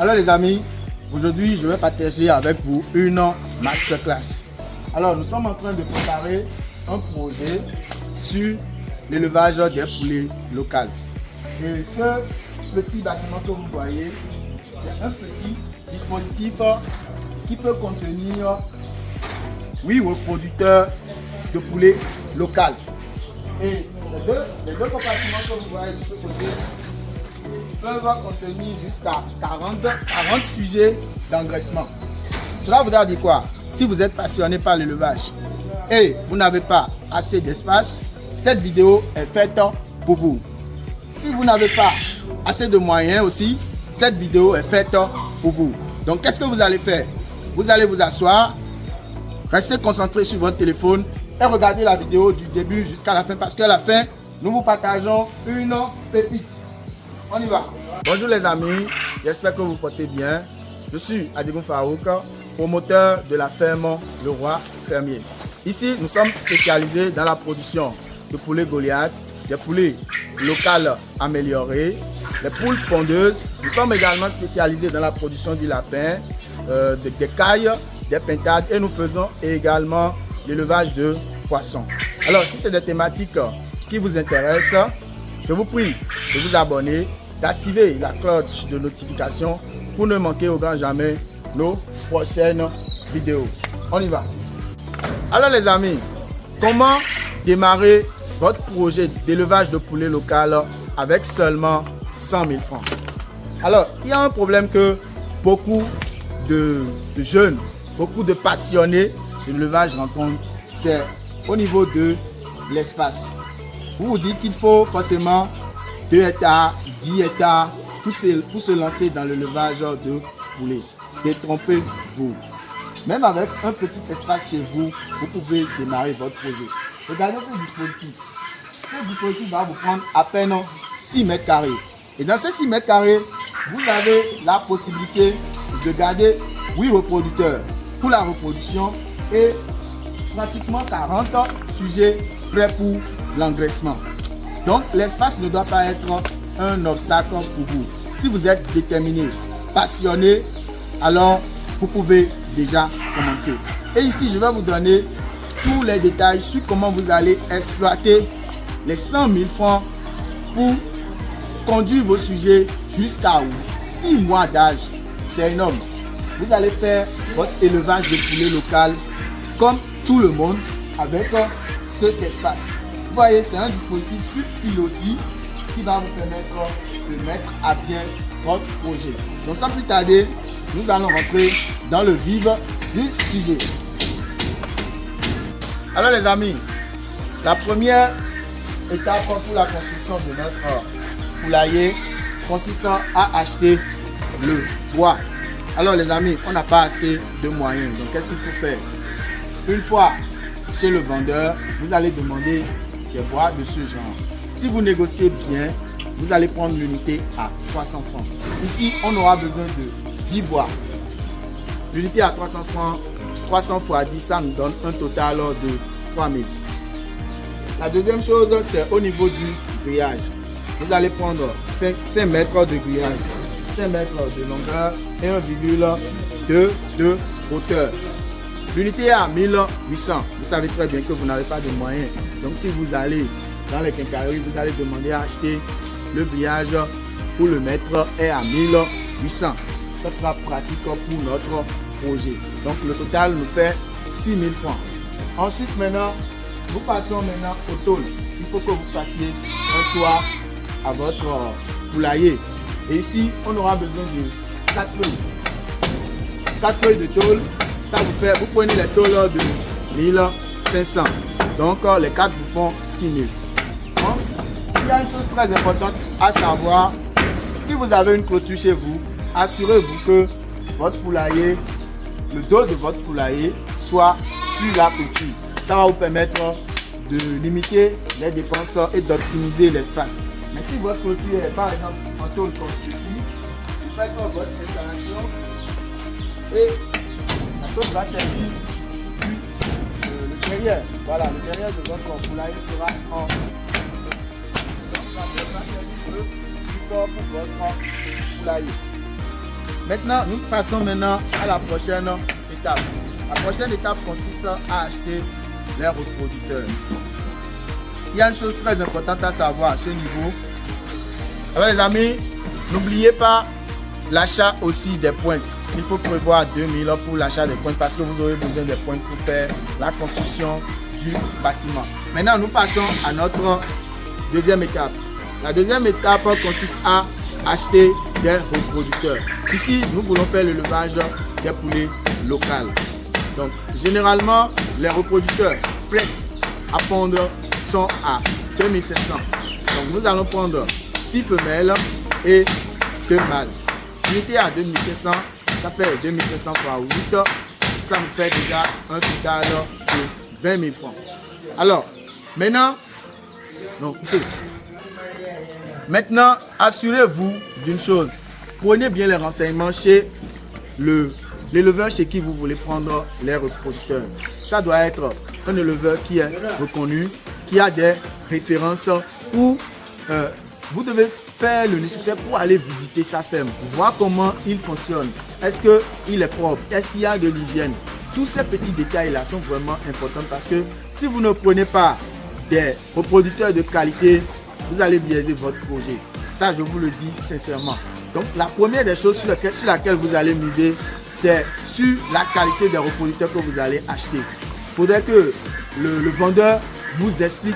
Alors les amis, aujourd'hui je vais partager avec vous une masterclass. Alors nous sommes en train de préparer un projet sur l'élevage des poulets locaux. Et ce petit bâtiment que vous voyez, c'est un petit dispositif qui peut contenir 8 reproducteurs de poulets locaux. Et les deux compartiments que vous voyez de ce côté peuvent contenir jusqu'à 40 sujets d'engraissement. Cela voudra dire quoi? Si vous êtes passionné par l'élevage et vous n'avez pas assez d'espace, cette vidéo est faite pour vous. Si vous n'avez pas assez de moyens aussi, cette vidéo est faite pour vous. Donc qu'est-ce que vous allez faire? Vous allez vous asseoir, rester concentré sur votre téléphone et regarder la vidéo du début jusqu'à la fin, parce qu'à la fin, nous vous partageons une pépite. On y va. Bonjour les amis, j'espère que vous portez bien. Je suis Adigoun Farouk, promoteur de la ferme Le Roi Fermier. Ici, nous sommes spécialisés dans la production de poulets Goliath, des poulets locales améliorés, des poules pondeuses. Nous sommes également spécialisés dans la production du lapin, des cailles, des pintades, et nous faisons également l'élevage de poissons. Alors, si c'est des thématiques qui vous intéressent, je vous prie de vous abonner, d'activer la cloche de notification pour ne manquer au grand jamais nos prochaines vidéos. On y va. Alors les amis, comment démarrer votre projet d'élevage de poulets local avec seulement 100 000 francs? Alors, il y a un problème que beaucoup de jeunes, beaucoup de passionnés de l'élevage rencontrent, c'est au niveau de l'espace. Vous vous dites qu'il faut forcément 2 hectares, 10 hectares pour se lancer dans l'élevage de poulets. Détrompez-vous. Même avec un petit espace chez vous, vous pouvez démarrer votre projet. Regardez ce dispositif. Ce dispositif va vous prendre à peine 6 mètres carrés. Et dans ces 6 mètres carrés, vous avez la possibilité de garder 8 reproducteurs pour la reproduction et pratiquement 40 sujets prêts pour l'engraissement. Donc l'espace ne doit pas être un obstacle pour vous. Si vous êtes déterminé, passionné, alors vous pouvez déjà commencer. Et ici, je vais vous donner tous les détails sur comment vous allez exploiter les 100 000 francs pour conduire vos sujets jusqu'à 6 mois d'âge. C'est énorme. Vous allez faire votre élevage de poulet local comme tout le monde avec cet espace. Vous voyez, c'est un dispositif sur pilotis qui va vous permettre de mettre à bien votre projet. Donc sans plus tarder, nous allons rentrer dans le vif du sujet. Alors les amis, la première étape pour la construction de notre poulailler consiste à acheter le bois. Alors les amis, on n'a pas assez de moyens. Donc qu'est-ce qu'il faut faire? Une fois chez le vendeur, vous allez demander des bois de ce genre. Si vous négociez bien, vous allez prendre l'unité à 300 francs. Ici, on aura besoin de 10 bois. L'unité à 300 francs, 300 fois 10, ça nous donne un total de 3000. La deuxième chose, c'est au niveau du grillage. Vous allez prendre 5 mètres de grillage, 5 mètres de longueur et 1,2 de hauteur. L'unité est à 1800. Vous savez très bien que vous n'avez pas de moyens. Donc si vous allez dans les quincailleries, vous allez demander à acheter le grillage pour le mètre est à 1800. Ça sera pratique pour notre projet. Donc le total nous fait 6 000 francs. Ensuite maintenant, nous passons maintenant au tôle. Il faut que vous fassiez un toit à votre poulailler. Et ici, on aura besoin de 4 feuilles. 4 feuilles de tôle. Ça vous fait, vous prenez les tôles de 1500. Donc les 4 vous font 6000. Il y a une chose très importante à savoir. Si vous avez une clôture chez vous, assurez-vous que votre poulailler, le dos de votre poulailler soit sur la clôture. Ça va vous permettre de limiter les dépenses et d'optimiser l'espace. Mais si votre clôture est par exemple en tôle comme ceci, vous faites votre installation et la tôle va servir le derrière. Voilà, le derrière de votre poulailler sera en donc la tôle va servir de support pour votre poulailler. Maintenant, nous passons maintenant à la prochaine étape. La prochaine étape consiste à acheter les reproducteurs. Il y a une chose très importante à savoir à ce niveau. Alors les amis, n'oubliez pas l'achat aussi des pointes. Il faut prévoir 2000 pour l'achat des pointes parce que vous aurez besoin des pointes pour faire la construction du bâtiment. Maintenant, nous passons à notre deuxième étape. La deuxième étape consiste à acheter des reproducteurs. Ici, nous voulons faire l'élevage des poulets locaux. Donc, généralement, les reproducteurs prêts à pondre sont à 2700. Donc, nous allons prendre 6 femelles et 2 mâles. Unité à 2700, ça fait 2700 fois 8. Ça me fait déjà un total de 20 000 francs. Alors, maintenant, assurez-vous d'une chose. Prenez bien les renseignements chez l'éleveur chez qui vous voulez prendre les reproducteurs. Ça doit être un éleveur qui est reconnu, qui a des références où vous devez faire le nécessaire pour aller visiter sa ferme, voir comment il fonctionne. Est-ce qu'il est propre? Est-ce qu'il y a de l'hygiène? Tous ces petits détails-là sont vraiment importants parce que si vous ne prenez pas des reproducteurs de qualité, vous allez biaiser votre projet. Ça, je vous le dis sincèrement. Donc, la première des choses sur laquelle vous allez miser, c'est sur la qualité des reproducteurs que vous allez acheter. Il faudrait que le vendeur vous explique,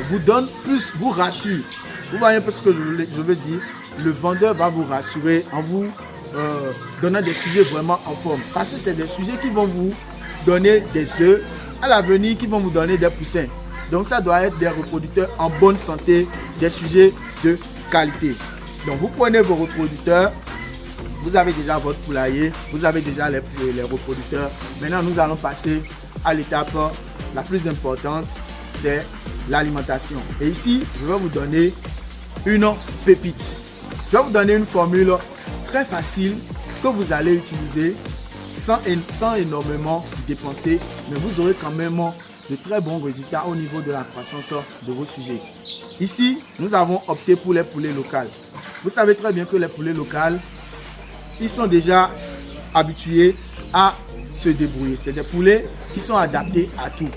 vous donne plus, vous rassure. Vous voyez un peu ce que je veux dire. Le vendeur va vous rassurer en vous donnant des sujets vraiment en forme. Parce que c'est des sujets qui vont vous donner des œufs à l'avenir, qui vont vous donner des poussins. Donc ça doit être des reproducteurs en bonne santé, des sujets de qualité. Donc vous prenez vos reproducteurs, vous avez déjà votre poulailler, vous avez déjà les reproducteurs. Maintenant nous allons passer à l'étape la plus importante, c'est l'alimentation. Et ici, je vais vous donner une pépite. Je vais vous donner une formule très facile que vous allez utiliser sans énormément dépenser, mais vous aurez quand même de très bons résultats au niveau de la croissance de vos sujets. Ici, nous avons opté pour les poulets locaux. Vous savez très bien que les poulets locaux, ils sont déjà habitués à se débrouiller. C'est des poulets qui sont adaptés à tout.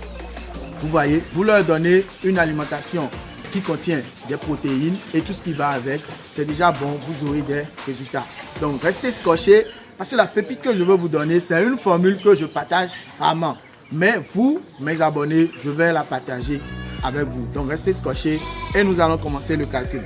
Vous voyez, vous leur donnez une alimentation qui contient des protéines et tout ce qui va avec. C'est déjà bon, vous aurez des résultats. Donc, restez scotchés parce que la pépite que je veux vous donner, c'est une formule que je partage rarement. Mais vous, mes abonnés, je vais la partager avec vous. Donc, restez scotchés et nous allons commencer le calcul.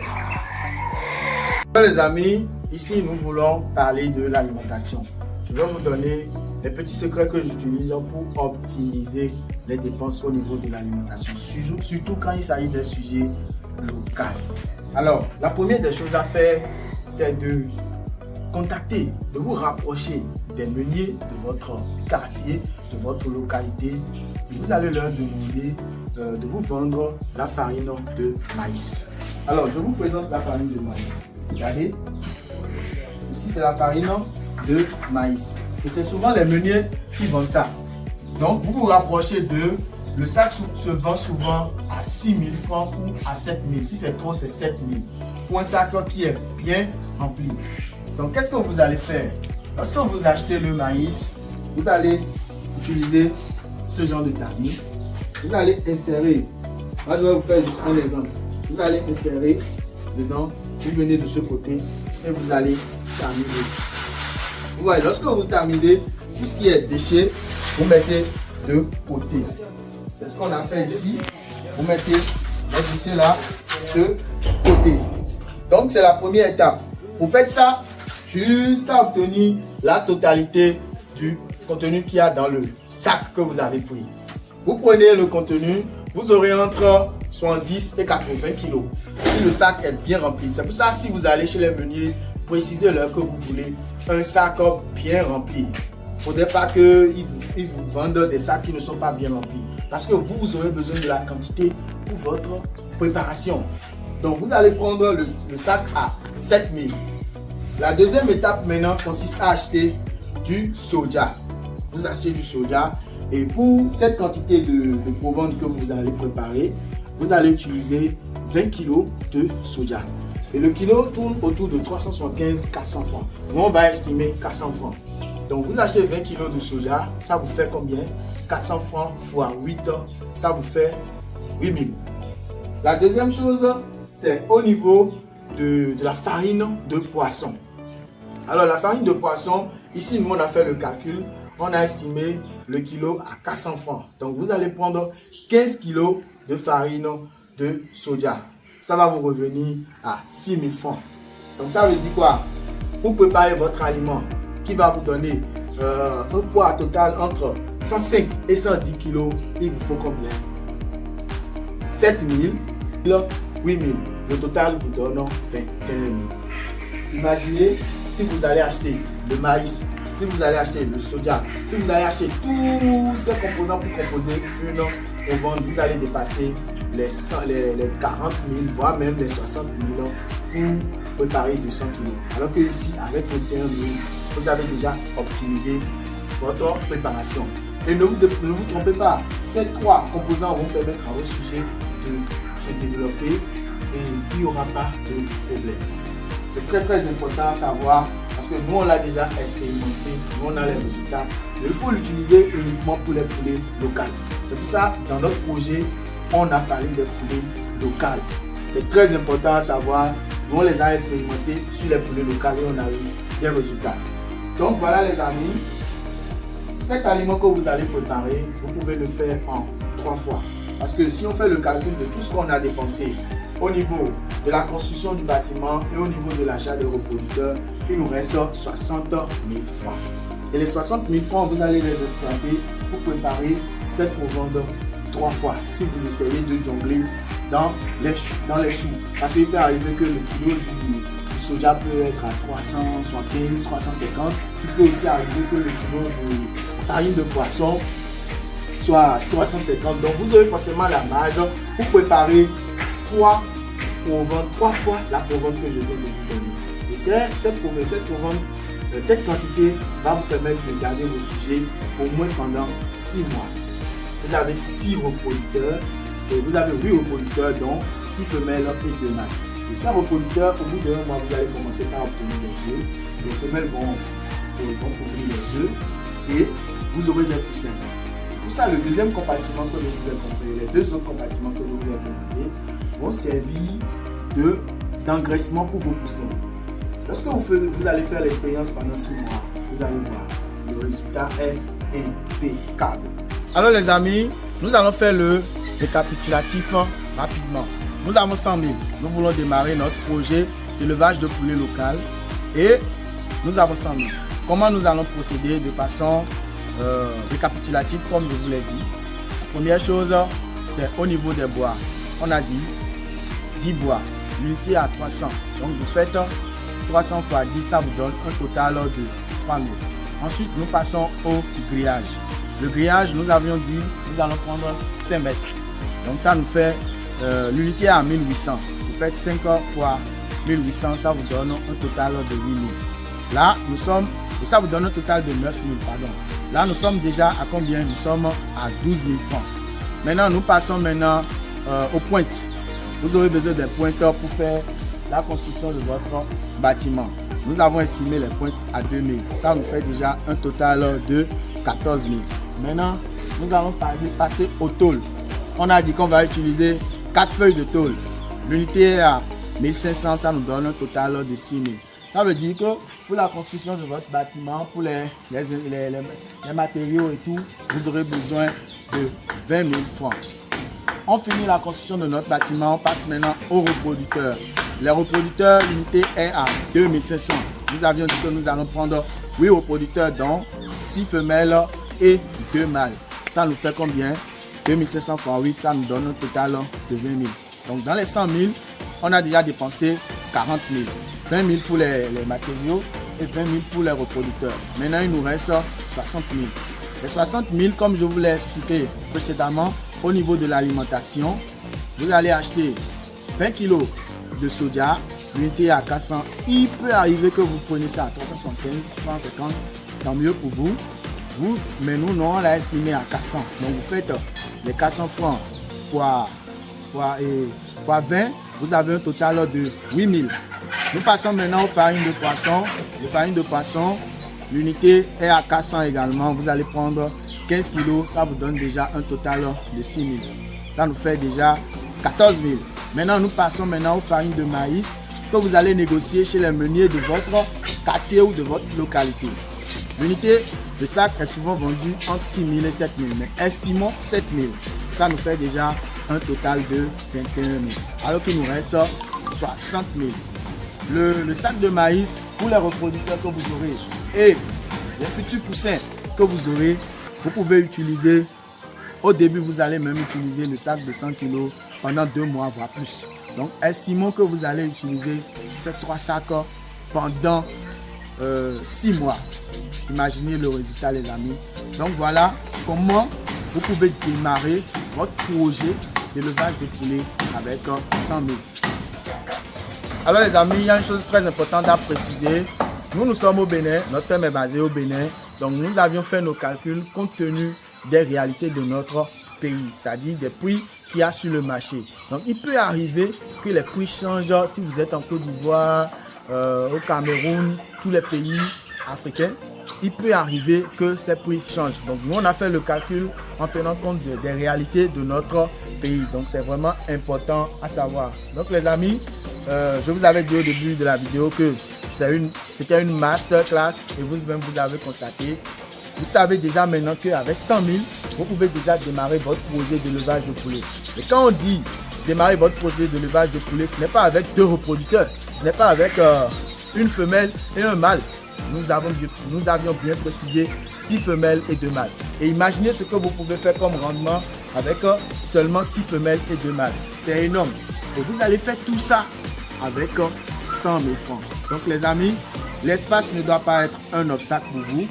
Les amis, ici, nous voulons parler de l'alimentation. Je vais vous donner les petits secrets que j'utilise pour optimiser les dépenses au niveau de l'alimentation, surtout quand il s'agit d'un sujet local. Alors, la première des choses à faire, c'est de contacter, de vous rapprocher des meuniers de votre quartier, de votre localité. Et vous allez leur demander de vous vendre la farine de maïs. Alors, je vous présente la farine de maïs. Regardez, ici c'est la farine de maïs. Et c'est souvent les meuniers qui vendent ça. Donc, vous vous rapprochez d'eux. Le sac se vend souvent à 6 000 francs ou à 7 000. Si c'est trop, c'est 7 000. Pour un sac qui est bien rempli. Donc, qu'est-ce que vous allez faire? Lorsque vous achetez le maïs, vous allez utiliser ce genre de tamis. Vous allez insérer. Moi, je vais vous faire juste un exemple. Vous allez insérer dedans. Vous venez de ce côté et vous allez tamiser. Vous voyez, lorsque vous tamisez, tout ce qui est déchet, vous mettez de côté. C'est ce qu'on a fait ici. Vous mettez les déchets là de côté. Donc, c'est la première étape. Vous faites ça jusqu'à obtenir la totalité du contenu qu'il y a dans le sac que vous avez pris. Vous prenez le contenu, vous aurez entre 70 et 80 kg. Si le sac est bien rempli. C'est pour ça, si vous allez chez les meuniers, précisez-leur que vous voulez un sac bien rempli. Il ne faudrait pas qu'ils vous vendent des sacs qui ne sont pas bien remplis. Parce que vous aurez besoin de la quantité pour votre préparation. Donc, vous allez prendre le sac à 7 000. La deuxième étape maintenant consiste à acheter du soja. Vous achetez du soja et pour cette quantité de provende que vous allez préparer, vous allez utiliser 20 kg de soja. Et le kilo tourne autour de 375-400 francs. Nous, on va estimer 400 francs. Donc, vous achetez 20 kg de soja, ça vous fait combien? 400 francs fois 8, ça vous fait 8000. La deuxième chose, c'est au niveau de la farine de poisson. Alors, la farine de poisson, ici, nous, on a fait le calcul. On a estimé le kilo à 400 francs. Donc, vous allez prendre 15 kg de farine de soja. Ça va vous revenir à 6000 francs. Donc, ça veut dire quoi? Pour préparer votre aliment qui va vous donner un poids total entre 105 et 110 kg, il vous faut combien? 7000, 8000. Le total vous donne 21 000. Imaginez si vous allez acheter le maïs, si vous allez acheter le soja, si vous allez acheter tous ces composants pour composer une vente, vous allez dépasser les 40 000, voire même les 60 000 pour préparer 200 kg. Alors que ici, avec 21 000, vous avez déjà optimisé votre préparation. Et ne vous trompez pas, ces 3 composants vont permettre à vos sujets de se développer et il n'y aura pas de problème. C'est très important à savoir parce que nous on l'a déjà expérimenté, nous on a les résultats. Mais il faut l'utiliser uniquement pour les poulets locaux. C'est pour ça dans notre projet, on a parlé des poulets locaux. C'est très important à savoir, nous on les a expérimentés sur les poulets locaux et on a eu des résultats. Donc voilà les amis, cet aliment que vous allez préparer, vous pouvez le faire en 3 fois. Parce que si on fait le calcul de tout ce qu'on a dépensé au niveau de la construction du bâtiment et au niveau de l'achat des reproducteurs, il nous reste 60 000 francs. Et les 60 000 francs, vous allez les exploiter pour préparer cette provende 3 fois. Si vous essayez de jongler dans les choux. Parce qu'il peut arriver que le kilo du soja peut être à 375, 350. Il peut aussi arriver que le kilo de farine de poisson soit à 350. Donc vous aurez forcément la marge pour préparer 3 fois la provende que je viens de vous donner. Et cette quantité va vous permettre de garder vos sujets au moins pendant 6 mois. Vous avez 6 reproducteurs et vous avez 8 reproducteurs dont 6 femelles et 2 mâles. Et ces reproducteurs, au bout d'1 mois, vous allez commencer par obtenir des œufs. Les femelles vont couvrir les œufs et vous aurez des poussins. C'est pour ça le deuxième compartiment que je vous ai compris, les 2 autres compartiments que je vous ai présentés vont servir d'engraissement pour vos poussins. Lorsque vous allez faire l'expérience pendant 6 mois, vous allez voir, le résultat est impeccable. Alors les amis, nous allons faire le récapitulatif rapidement. Nous avons 100 000. Nous voulons démarrer notre projet d'élevage de poulet local et nous avons 100 000. Comment nous allons procéder de façon récapitulative comme je vous l'ai dit? Première chose, c'est au niveau des bois. On a dit 10 bois, l'unité à 300. Donc vous faites 300 fois 10, ça vous donne un total de 3 000. Ensuite, nous passons au grillage. Le grillage, nous avions dit, nous allons prendre 5 mètres. Donc ça nous fait l'unité à 1800. Vous faites 5 fois 1800, ça vous donne un total de 8000. Là, nous sommes, et ça vous donne un total de 9000, pardon. Là, nous sommes déjà à combien? Nous sommes à 12 000 francs. Maintenant, nous passons aux pointes. Vous aurez besoin des pointeurs pour faire la construction de votre bâtiment. Nous avons estimé les pointes à 2000. Ça nous fait déjà un total de 14 000. Maintenant, nous allons passer au tôle. On a dit qu'on va utiliser 4 feuilles de tôle. L'unité est à 1500, ça nous donne un total de 6 000. Ça veut dire que pour la construction de votre bâtiment, pour les matériaux et tout, vous aurez besoin de 20 000 francs. On finit la construction de notre bâtiment, on passe maintenant aux reproducteurs. Les reproducteurs, l'unité est à 2500. Nous avions dit que nous allons prendre 8 reproducteurs, dont 6 femelles et 2 mâles. Ça nous fait combien? 2500 fois 8, ça nous donne un total de 20 000. Donc dans les 100 000, on a déjà dépensé 40 000. 20 000 pour les matériaux et 20 000 pour les reproducteurs. Maintenant, il nous reste 60 000. Les 60 000, comme je vous l'ai expliqué précédemment, au niveau de l'alimentation, vous allez acheter 20 kg de soja, l'unité à 400. Il peut arriver que vous preniez ça à 375, 350, tant mieux pour vous. Mais nous, non, on l'a estimé à 400. Donc vous faites les 400 francs fois 20, vous avez un total de 8000. Nous passons maintenant aux farines de poisson. Les farines de poisson, l'unité est à 400 également. Vous allez prendre 15 kg, ça vous donne déjà un total de 6000. Ça nous fait déjà 14 000. Maintenant, nous passons maintenant aux farines de maïs que vous allez négocier chez les meuniers de votre quartier ou de votre localité. L'unité de sac est souvent vendue entre 6 000 et 7 000, mais estimons 7 000. Ça nous fait déjà un total de 21 000. Alors qu'il nous reste 60 000. Le sac de maïs pour les reproducteurs que vous aurez et les futurs poussins que vous aurez, vous pouvez utiliser. Au début, vous allez même utiliser le sac de 100 kg pendant 2 mois, voire plus. Donc, estimons que vous allez utiliser ces 3 sacs pendant 6 mois. Imaginez le résultat, les amis. Donc, voilà comment vous pouvez démarrer votre projet d'élevage de poulet avec 100 000. Alors, les amis, il y a une chose très importante à préciser. Nous sommes au Bénin. Notre ferme est basée au Bénin. Donc, nous avions fait nos calculs compte tenu des réalités de notre pays, c'est-à-dire des prix qu'il y a sur le marché. Donc, il peut arriver que les prix changent si vous êtes en Côte d'Ivoire, au Cameroun, tous les pays africains. Il peut arriver que ces prix changent. Donc, nous, on a fait le calcul en tenant compte des réalités de notre pays. Donc, c'est vraiment important à savoir. Donc, les amis, je vous avais dit au début de la vidéo que c'était une masterclass et vous-même, vous avez constaté. Vous savez déjà maintenant qu'avec 100 000, vous pouvez déjà démarrer votre projet d'élevage de poulet. Et quand on dit démarrer votre projet d'élevage de poulet, ce n'est pas avec 2 reproducteurs, ce n'est pas avec une femelle et un mâle. Nous avions bien précisé 6 femelles et 2 mâles. Et imaginez ce que vous pouvez faire comme rendement avec seulement 6 femelles et 2 mâles. C'est énorme. Et vous allez faire tout ça avec 100 000 francs. Donc les amis, l'espace ne doit pas être un obstacle pour vous.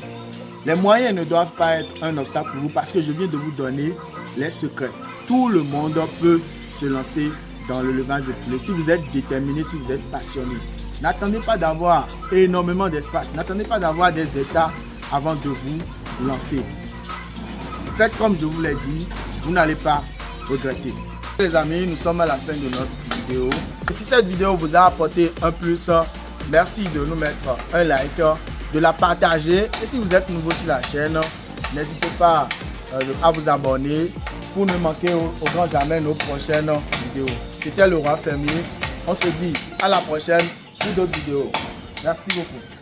Les moyens ne doivent pas être un obstacle pour vous parce que je viens de vous donner les secrets. Tout le monde peut se lancer dans l'élevage de poulet si vous êtes déterminé, si vous êtes passionné. N'attendez pas d'avoir énormément d'espace. N'attendez pas d'avoir des états avant de vous lancer. Faites comme je vous l'ai dit, vous n'allez pas regretter. Les amis, nous sommes à la fin de notre vidéo. Et si cette vidéo vous a apporté un plus, merci de nous mettre un like, de la partager. Et si vous êtes nouveau sur la chaîne, n'hésitez pas à vous abonner pour ne manquer au grand jamais nos prochaines vidéos. C'était le Roi Fermier. On se dit à la prochaine pour d'autres vidéos. Merci beaucoup.